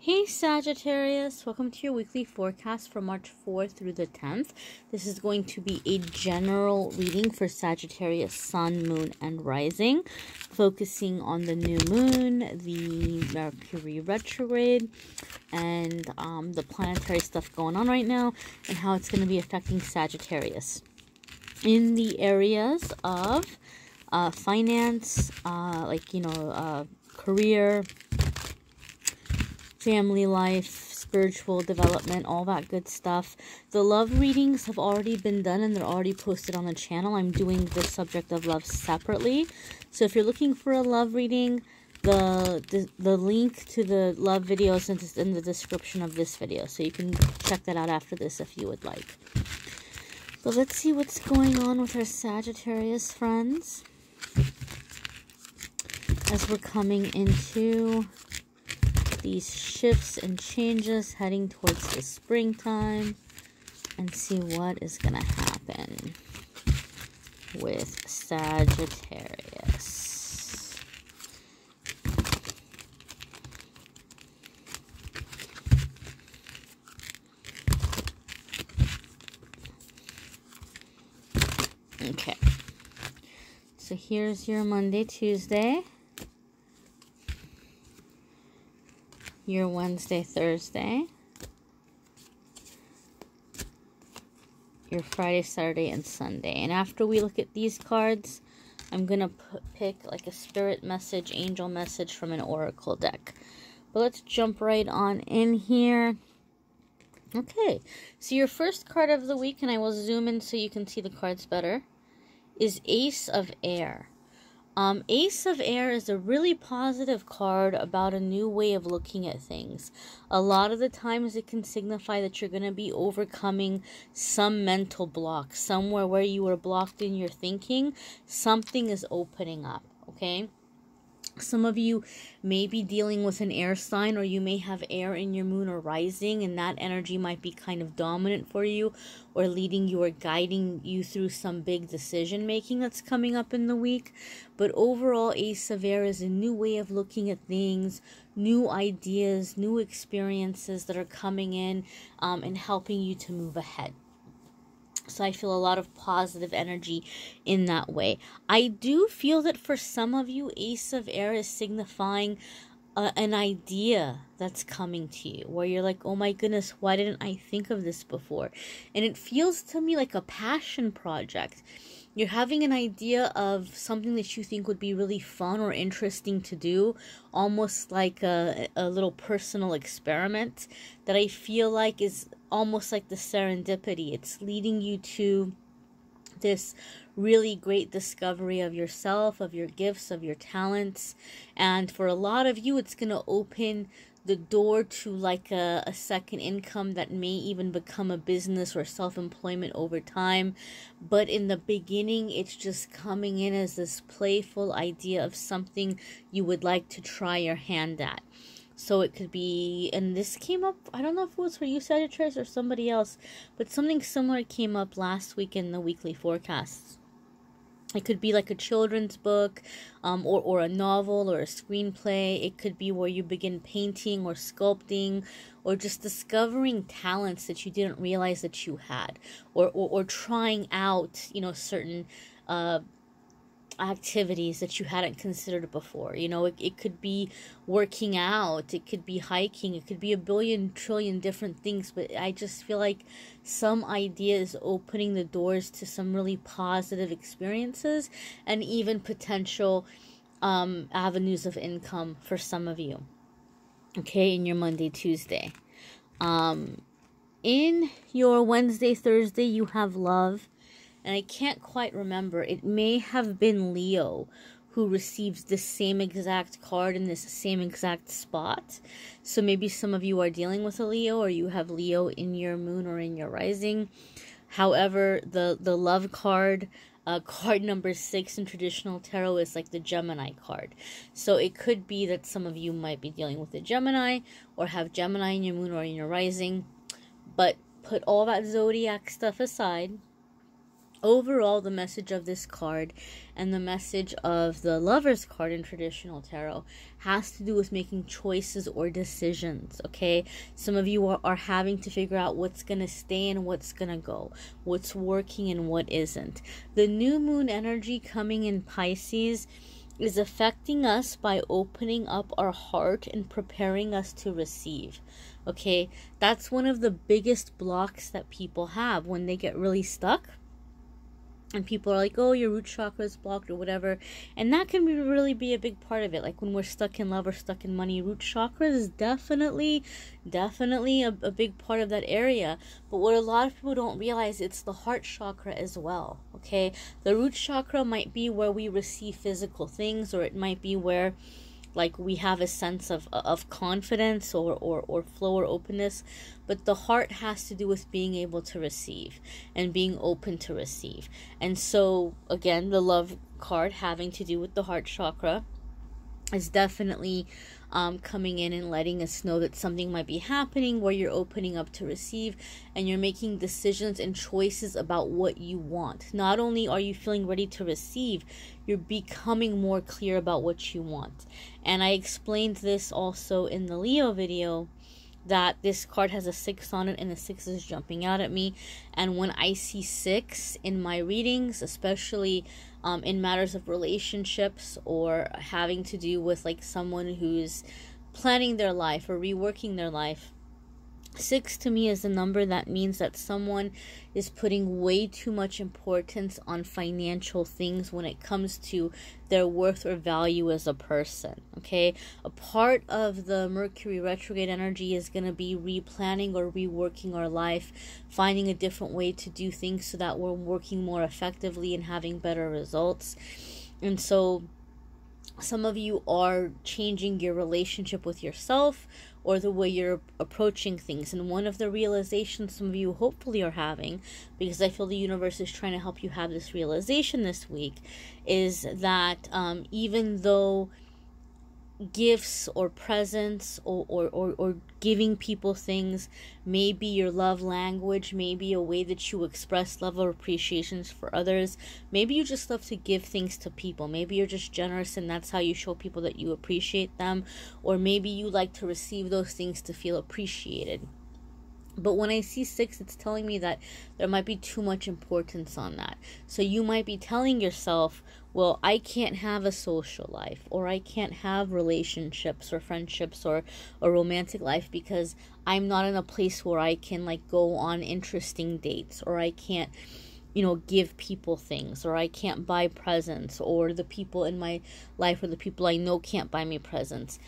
Hey Sagittarius, welcome to your weekly forecast for March 4th through the 10th. This is going to be a general reading for Sagittarius Sun, Moon, and Rising, focusing on the new moon, the Mercury retrograde, and the planetary stuff going on right now, and how it's going to be affecting Sagittarius. In the areas of finance, career, family life, spiritual development, all that good stuff. The love readings have already been done and they're already posted on the channel. I'm doing the subject of love separately. So if you're looking for a love reading, the link to the love video is in the description of this video. So you can check that out after this if you would like. So let's see what's going on with our Sagittarius friends as we're coming into these shifts and changes heading towards the springtime, and see what is going to happen with Sagittarius. Okay, so here's your Monday, Tuesday, your Wednesday, Thursday, your Friday, Saturday, and Sunday. And after we look at these cards, I'm going to pick like a spirit message, angel message from an oracle deck. But let's jump right on in here. Okay, so your first card of the week, and I will zoom in so you can see the cards better, is Ace of Air. Ace of Air is a really positive card about a new way of looking at things. A lot of the times it can signify that you're going to be overcoming some mental block. Somewhere where you were blocked in your thinking, something is opening up, okay? Some of you may be dealing with an air sign, or you may have air in your moon or rising, and that energy might be kind of dominant for you, or leading you or guiding you through some big decision making that's coming up in the week. But overall, Ace of Air is a new way of looking at things, new ideas, new experiences that are coming in and helping you to move ahead. So I feel a lot of positive energy in that way. I do feel that for some of you, Ace of Air is signifying an idea that's coming to you, where you're like, oh my goodness, why didn't I think of this before? And it feels to me like a passion project. You're having an idea of something that you think would be really fun or interesting to do, almost like a little personal experiment that I feel like is almost like the serendipity. It's leading you to this really great discovery of yourself, of your gifts, of your talents. And for a lot of you, it's going to open the door to like a second income that may even become a business or self-employment over time. But in the beginning, it's just coming in as this playful idea of something you would like to try your hand at. So it could be, and this came up, I don't know if it was for you, Sagittarius, or somebody else, but something similar came up last week in the weekly forecasts. It could be like a children's book, or a novel, or a screenplay. It could be where you begin painting or sculpting, or just discovering talents that you didn't realize that you had, or trying out, certain activities that you hadn't considered before. It could be working out, it could be hiking, it could be a billion trillion different things, but I just feel like some idea is opening the doors to some really positive experiences and even potential avenues of income for some of you, okay, in your Monday, Tuesday. In your Wednesday, Thursday, you have love. And I can't quite remember. It may have been Leo who receives the same exact card in this same exact spot. So maybe some of you are dealing with a Leo, or you have Leo in your moon or in your rising. However, the love card, card number 6 in traditional tarot, is like the Gemini card. So it could be that some of you might be dealing with a Gemini, or have Gemini in your moon or in your rising. But put all that zodiac stuff aside. Overall, the message of this card and the message of the Lover's card in traditional tarot has to do with making choices or decisions, okay? Some of you are having to figure out what's going to stay and what's going to go, what's working and what isn't. The new moon energy coming in Pisces is affecting us by opening up our heart and preparing us to receive, okay? That's one of the biggest blocks that people have when they get really stuck. And people are like, oh, your root chakra is blocked or whatever. And that can really be a big part of it. Like when we're stuck in love or stuck in money, root chakra is definitely a big part of that area. But what a lot of people don't realize, it's the heart chakra as well, okay? The root chakra might be where we receive physical things, or it might be where like we have a sense of confidence or flow or openness. But the heart has to do with being able to receive and being open to receive. And so again, the love card having to do with the heart chakra is definitely coming in and letting us know that something might be happening where you're opening up to receive and you're making decisions and choices about what you want. Not only are you feeling ready to receive, you're becoming more clear about what you want. And I explained this also in the Leo video, that this card has a 6 on it and the 6 is jumping out at me. And when I see 6 in my readings, especially in matters of relationships or having to do with like someone who's planning their life or reworking their life, 6 to me is a number that means that someone is putting way too much importance on financial things when it comes to their worth or value as a person, okay? A part of the Mercury retrograde energy is going to be replanning or reworking our life, finding a different way to do things so that we're working more effectively and having better results. And so some of you are changing your relationship with yourself or the way you're approaching things. And one of the realizations some of you hopefully are having, because I feel the universe is trying to help you have this realization this week, is that even though gifts or presents or giving people things may be your love language, maybe a way that you express love or appreciations for others, maybe you just love to give things to people, maybe you're just generous and that's how you show people that you appreciate them, or maybe you like to receive those things to feel appreciated. But when I see 6, it's telling me that there might be too much importance on that. So you might be telling yourself, well, I can't have a social life, or I can't have relationships or friendships or a romantic life because I'm not in a place where I can like go on interesting dates, or I can't, you know, give people things, or I can't buy presents, or the people in my life or the people I know can't buy me presents.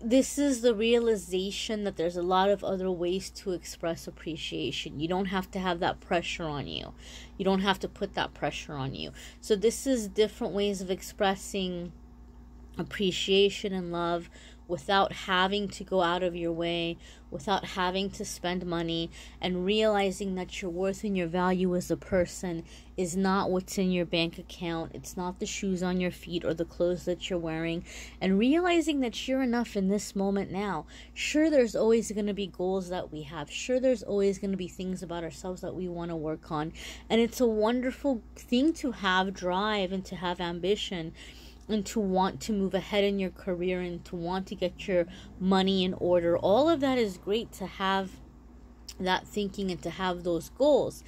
This is the realization that there's a lot of other ways to express appreciation. You don't have to have that pressure on you. You don't have to put that pressure on you. So this is different ways of expressing appreciation and love without having to go out of your way, without having to spend money, and realizing that your worth and your value as a person is not what's in your bank account. It's not the shoes on your feet or the clothes that you're wearing, and realizing that you're enough in this moment now. Sure, there's always going to be goals that we have. Sure, there's always going to be things about ourselves that we want to work on, and it's a wonderful thing to have drive and to have ambition, and to want to move ahead in your career and to want to get your money in order. All of that is great to have that thinking and to have those goals.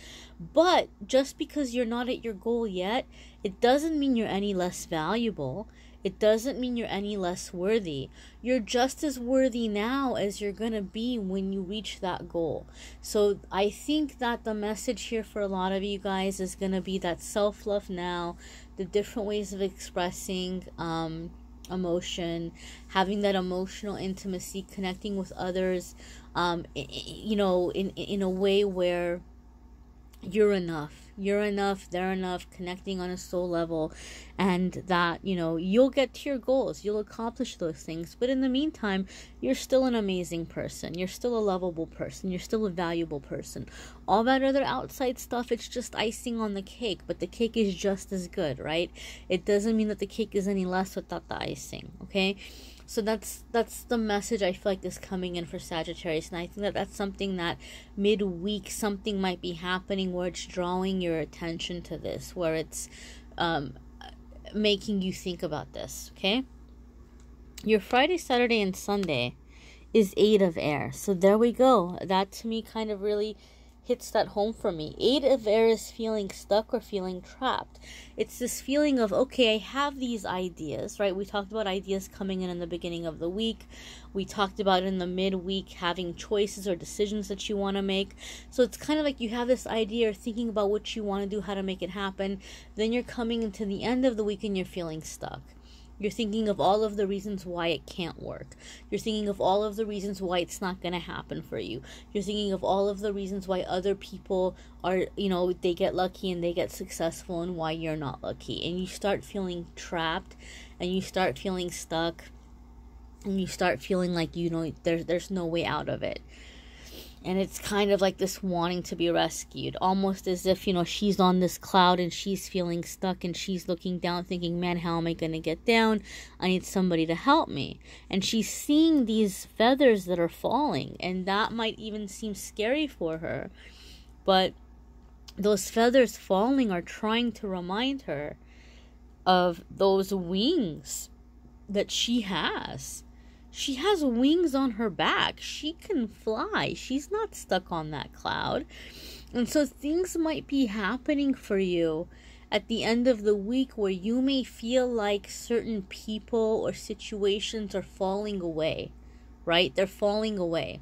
But just because you're not at your goal yet, it doesn't mean you're any less valuable. It doesn't mean you're any less worthy. You're just as worthy now as you're going to be when you reach that goal. So I think that the message here for a lot of you guys is going to be that self-love now, the different ways of expressing emotion, having that emotional intimacy, connecting with others, you know, in a way where you're enough, they're enough, connecting on a soul level, and that, you know, you'll get to your goals, you'll accomplish those things, but in the meantime, you're still an amazing person, you're still a lovable person, you're still a valuable person. All that other outside stuff, it's just icing on the cake, but the cake is just as good, right? It doesn't mean that the cake is any less without the icing, okay? So that's the message I feel like is coming in for Sagittarius. And I think that that's something that midweek, something might be happening where it's drawing your attention to this, where it's making you think about this, okay? Your Friday, Saturday, and Sunday is 8 of air. So there we go. That to me kind of really hits that home for me. 8 of air is feeling stuck or feeling trapped. It's this feeling of, okay, I have these ideas, right? We talked about ideas coming in the beginning of the week. We talked about in the midweek having choices or decisions that you want to make. So it's kind of like you have this idea or thinking about what you want to do, how to make it happen. Then you're coming into the end of the week and you're feeling stuck. You're thinking of all of the reasons why it can't work. You're thinking of all of the reasons why it's not going to happen for you. You're thinking of all of the reasons why other people are, you know, they get lucky and they get successful and why you're not lucky. And you start feeling trapped and you start feeling stuck and you start feeling like, you know, there's no way out of it. And it's kind of like this wanting to be rescued, almost as if, you know, she's on this cloud and she's feeling stuck and she's looking down thinking, man, how am I going to get down? I need somebody to help me. And she's seeing these feathers that are falling, and that might even seem scary for her. But those feathers falling are trying to remind her of those wings that she has. She has wings on her back. She can fly. She's not stuck on that cloud. And so things might be happening for you at the end of the week where you may feel like certain people or situations are falling away, right? They're falling away.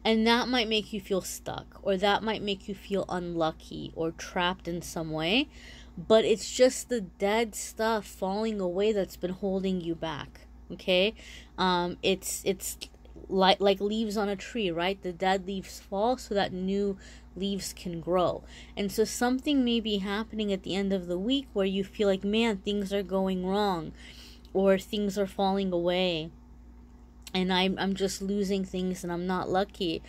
And that might make you feel stuck, or that might make you feel unlucky or trapped in some way. But it's just the dead stuff falling away that's been holding you back. Okay, it's like leaves on a tree, right? The dead leaves fall so that new leaves can grow. And so something may be happening at the end of the week where you feel like, man, things are going wrong, or things are falling away, and I'm just losing things and I'm not lucky.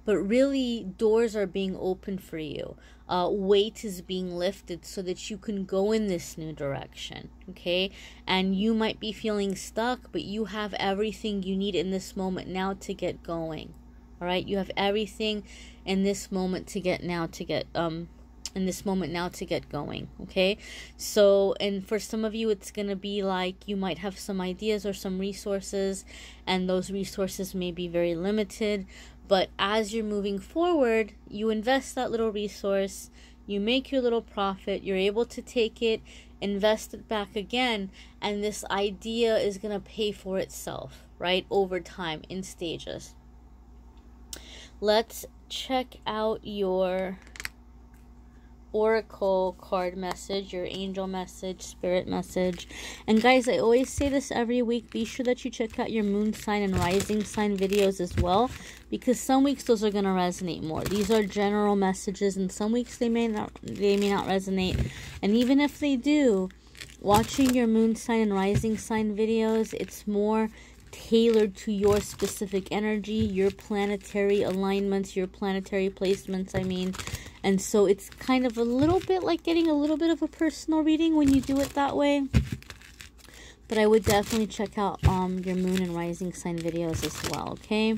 But really, doors are being opened for you. Weight is being lifted so that you can go in this new direction, okay? And you might be feeling stuck, but you have everything you need in this moment now to get going, all right? You have everything in this moment to get going, okay? So, and for some of you, it's going to be like you might have some ideas or some resources, and those resources may be very limited. But as you're moving forward, you invest that little resource, you make your little profit, you're able to take it, invest it back again, and this idea is going to pay for itself, right, over time in stages. Let's check out your oracle card message, your angel message, spirit message. And guys, I always say this every week, be sure that you check out your moon sign and rising sign videos as well, because some weeks those are going to resonate more. These are general messages, and some weeks they may not resonate. And even if they do, watching your moon sign and rising sign videos, it's more tailored to your specific energy, your planetary alignments, your planetary placements, and so it's kind of a little bit like getting a little bit of a personal reading when you do it that way. But I would definitely check out your moon and rising sign videos as well, okay?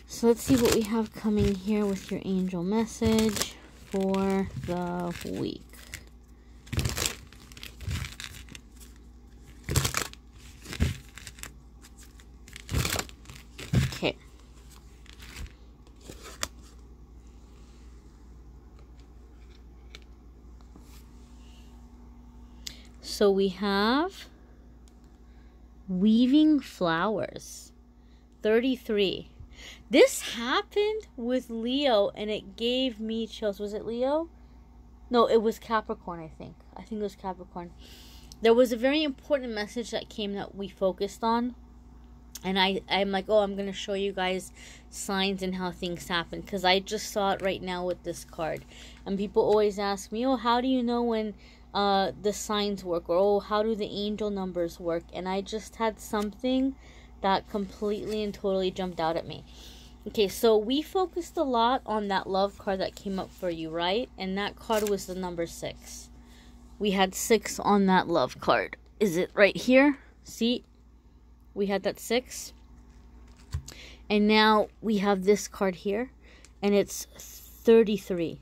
So let's see what we have coming here with your angel message for the week. Okay. So we have weaving flowers, 33. This happened with Leo and it gave me chills. Was it Leo? No, it was Capricorn, I think. I think it was Capricorn. There was a very important message that came that we focused on. And I'm like, oh, I'm going to show you guys signs and how things happen. Because I just saw it right now with this card. And people always ask me, oh, how do you know when the signs work? Or, oh, how do the angel numbers work? And I just had something that completely and totally jumped out at me. Okay, so we focused a lot on that love card that came up for you, right? And that card was the number 6. We had 6 on that love card. Is it right here? See? We had that 6. And now we have this card here, and it's 33.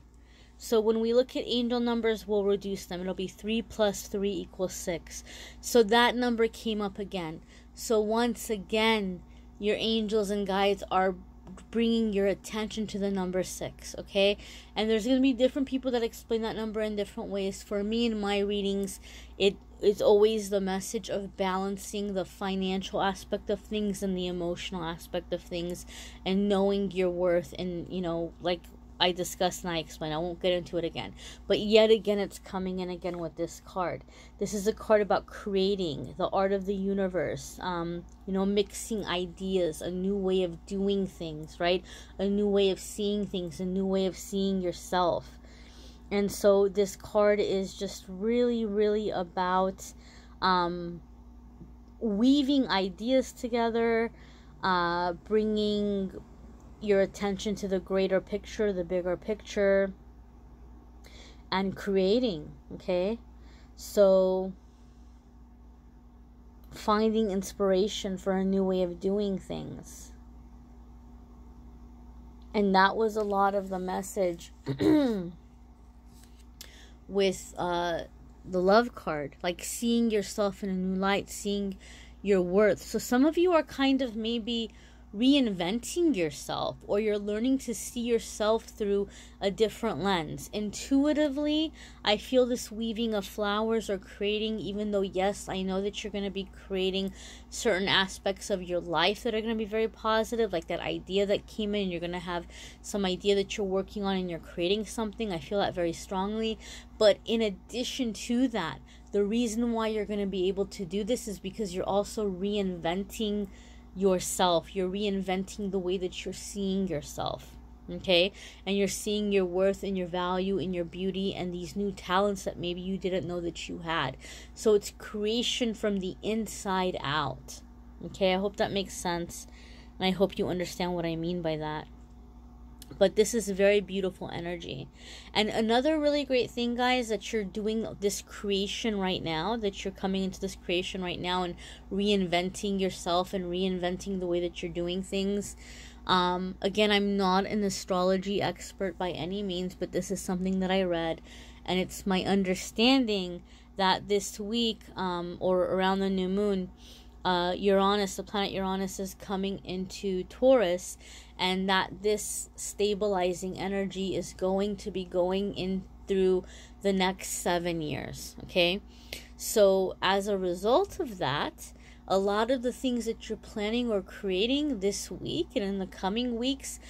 So when we look at angel numbers, we'll reduce them. It'll be 3 plus 3 equals 6. So that number came up again. So once again, your angels and guides are bringing your attention to the number 6, okay? And there's going to be different people that explain that number in different ways. For me, in my readings, it is always the message of balancing the financial aspect of things and the emotional aspect of things, and knowing your worth, and, you know, like I discussed and I explained. I won't get into it again. But yet again, it's coming in again with this card. This is a card about creating, the art of the universe, you know, mixing ideas, a new way of doing things, right? A new way of seeing things, a new way of seeing yourself. And so this card is just really, really about weaving ideas together, bringing your attention to the greater picture, the bigger picture, and creating, okay? So finding inspiration for a new way of doing things. And that was a lot of the message with the love card, like seeing yourself in a new light, seeing your worth. So some of you are kind of maybe reinventing yourself, or you're learning to see yourself through a different lens. Intuitively, I feel this weaving of flowers or creating, even though, yes, I know that you're going to be creating certain aspects of your life that are going to be very positive, like that idea that came in, you're going to have some idea that you're working on and you're creating something. I feel that very strongly. But in addition to that, the reason why you're going to be able to do this is because you're also reinventing yourself. You're reinventing the way that you're seeing yourself, okay? And you're seeing your worth and your value and your beauty and these new talents that maybe you didn't know that you had. So it's creation from the inside out, okay? I hope that makes sense, and I hope you understand what I mean by that. But this is a very beautiful energy. And another really great thing, guys, that you're doing this creation right now, that you're coming into this creation right now and reinventing yourself and reinventing the way that you're doing things. Again, I'm not an astrology expert by any means, but this is something that I read, and it's my understanding that this week, or around the new moon, Uranus, the planet Uranus, is coming into Taurus, and that this stabilizing energy is going to be going in through the next 7 years, okay? So as a result of that, a lot of the things that you're planning or creating this week and in the coming weeks,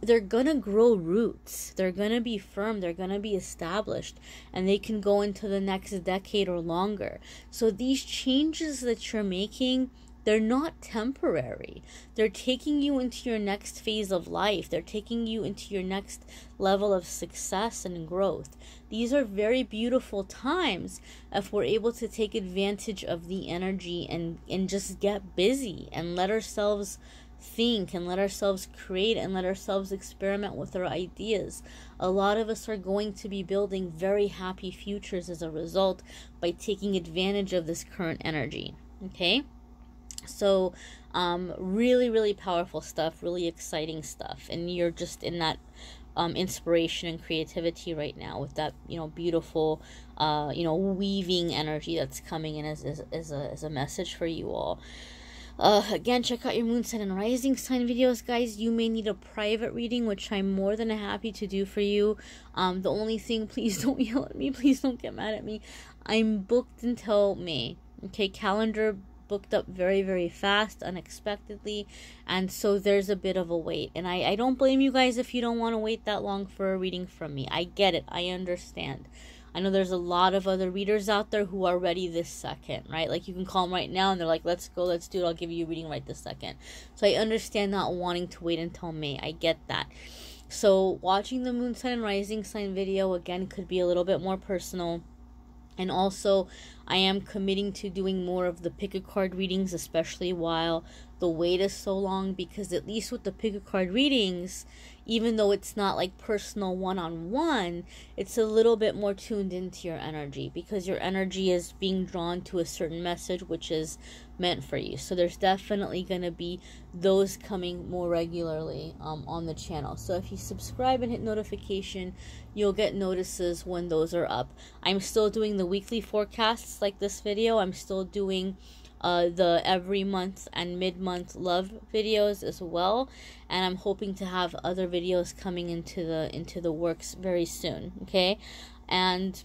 they're going to grow roots. They're going to be firm. They're going to be established. And they can go into the next decade or longer. So these changes that you're making, they're not temporary. They're taking you into your next phase of life. They're taking you into your next level of success and growth. These are very beautiful times if we're able to take advantage of the energy and just get busy and let ourselves think and let ourselves create and let ourselves experiment with our ideas. A lot of us are going to be building very happy futures as a result by taking advantage of this current energy, okay? So really, really powerful stuff, really exciting stuff, and you're just in that inspiration and creativity right now with that, you know, beautiful weaving energy that's coming in as a message for you all. Again, check out your moon sign and rising sign videos, guys. You may need a private reading, which I'm more than happy to do for you. The only thing, please don't yell at me. Please don't get mad at me. I'm booked until May. Okay, calendar booked up very, very fast, unexpectedly. And so there's a bit of a wait. And I don't blame you guys if you don't want to wait that long for a reading from me. I get it. I understand. I know there's a lot of other readers out there who are ready this second, right? Like, you can call them right now and they're like, let's go, let's do it. I'll give you a reading right this second. So I understand not wanting to wait until May. I get that. So watching the moon sign and rising sign video, again, could be a little bit more personal. And also, I am committing to doing more of the pick a card readings, especially while the wait is so long, because at least with the pick a card readings, even though it's not like personal one-on-one, it's a little bit more tuned into your energy, because your energy is being drawn to a certain message which is meant for you. So there's definitely going to be those coming more regularly on the channel. So if you subscribe and hit notification, you'll get notices when those are up. I'm still doing the weekly forecasts like this video. I'm still doing the every month and mid-month love videos as well, and I'm hoping to have other videos coming into the works very soon. Okay, and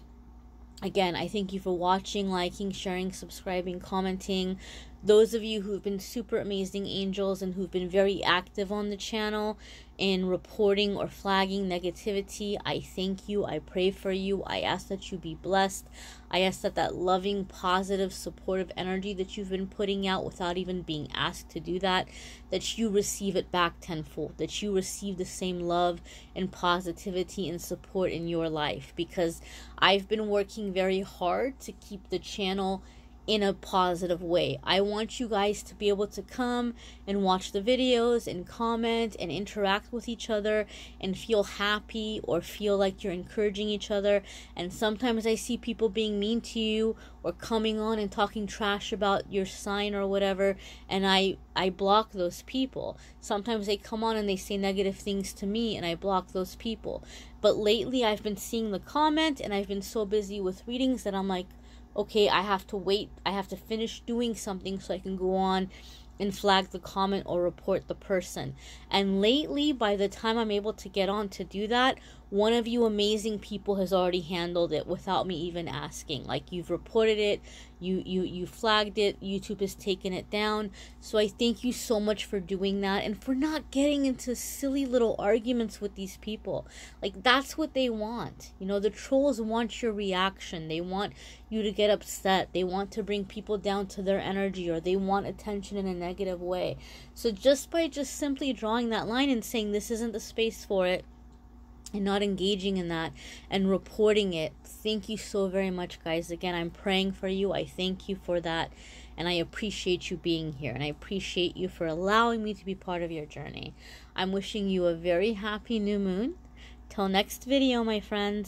again, I thank you for watching, liking, sharing, subscribing, commenting. Those of you who've been super amazing angels and who've been very active on the channel in reporting or flagging negativity, I thank you. I pray for you. I ask that you be blessed. I ask that that loving, positive, supportive energy that you've been putting out without even being asked to do that, that you receive it back tenfold, that you receive the same love and positivity and support in your life, because I've been working very hard to keep the channel in a positive way. I want you guys to be able to come and watch the videos and comment and interact with each other and feel happy or feel like you're encouraging each other. And sometimes I see people being mean to you or coming on and talking trash about your sign or whatever, and I block those people. Sometimes they come on and they say negative things to me and I block those people. But lately I've been seeing the comment and I've been so busy with readings that I'm like, okay, I have to wait. I have to finish doing something so I can go on and flag the comment or report the person. And lately, by the time I'm able to get on to do that, one of you amazing people has already handled it without me even asking. Like, you've reported it, you flagged it, YouTube has taken it down. So I thank you so much for doing that and for not getting into silly little arguments with these people. Like, that's what they want. You know, the trolls want your reaction. They want you to get upset. They want to bring people down to their energy, or they want attention in a negative way. So just by simply drawing that line and saying this isn't the space for it, and not engaging in that and reporting it, thank you so very much, guys. Again, I'm praying for you. I thank you for that, and I appreciate you being here, and I appreciate you for allowing me to be part of your journey. I'm wishing you a very happy new moon. Till next video, my friends.